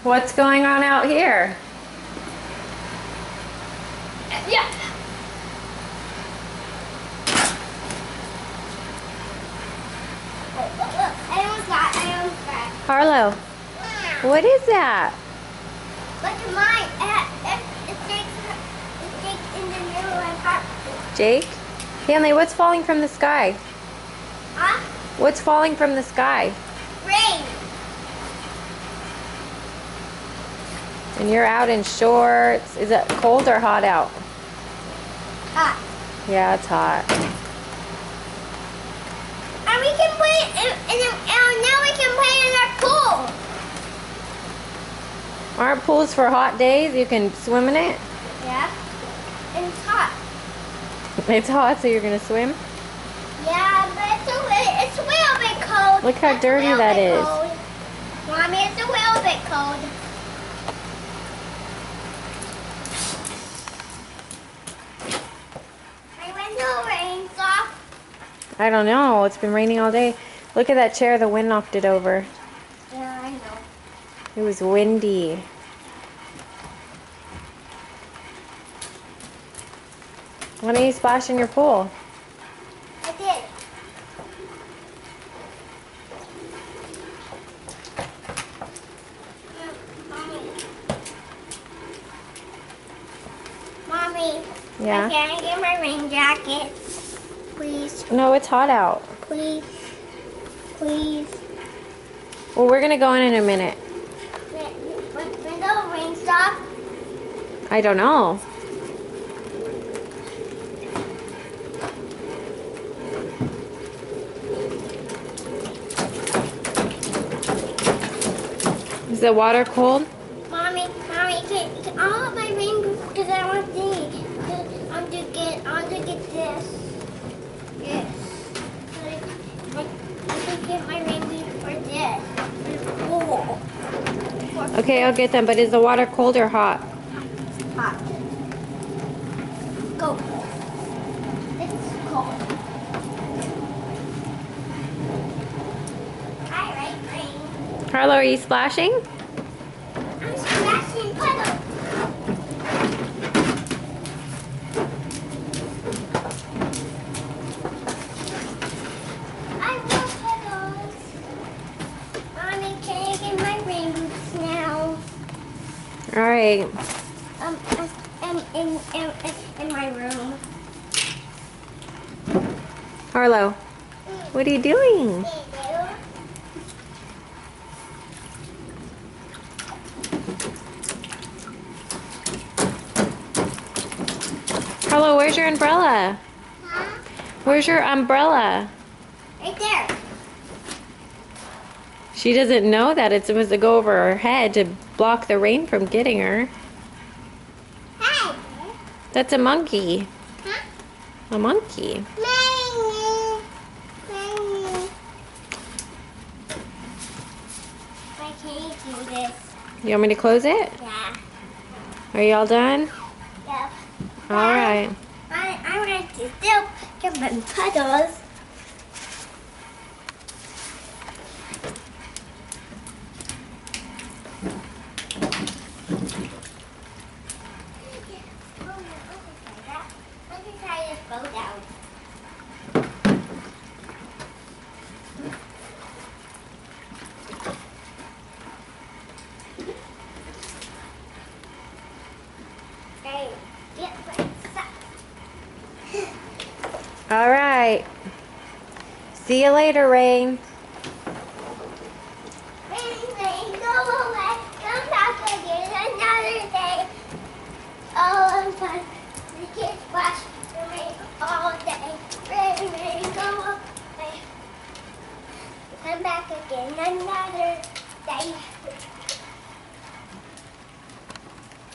What's going on out here? Yeah. Look, I almost got. Harlow, what is that? Look at mine. It's in the middle of my heart. Jake? Hanley, what's falling from the sky? Huh? What's falling from the sky? Rain. And you're out in shorts. Is it cold or hot out? Hot. Yeah, it's hot. And we can play, and now we can play in our pool. Aren't pools for hot days? You can swim in it? Yeah. And it's hot. It's hot, so you're going to swim? Yeah, but it's a little bit cold. Look how dirty that is. Cold. Mommy, it's a little bit cold. My window rains off. I don't know. It's been raining all day. Look at that chair. The wind knocked it over. Yeah, I know. It was windy. Why don't you splash in your pool? I did. Mommy. Yeah? Can I get my rain jacket? Please. No, it's hot out. Please. Please. Well, we're going to go in a minute. When the rain stops. I don't know. Is the water cold? Mommy, can I want my rain boots because I want these. I want to get this. Yes. I can get my rain boots for this. For the pool. Okay, I'll get them. But is the water cold or hot? Hot. Go. It's cold. I like rain. Harlow, are you splashing? I'm splashing puddles. I love puddles. Mommy, can I get my rain boots now? All right. In my room. Harlow, what are you doing? Harlow, where's your umbrella? Huh? Where's your umbrella? Right there. She doesn't know that it's supposed to go over her head to block the rain from getting her. Hey. That's a monkey. Huh? A monkey. I can't do this. You want me to close it? Yeah. Are you all done? Yep. All right. I want to still get my puddles. Let me try this boat down. Hey, get my stuff. All right. See you later, Rain. Rain, go away. Come back again another day. Oh, I'm fine. We can't watch the rain all day. Rain, go away. Come back again another day.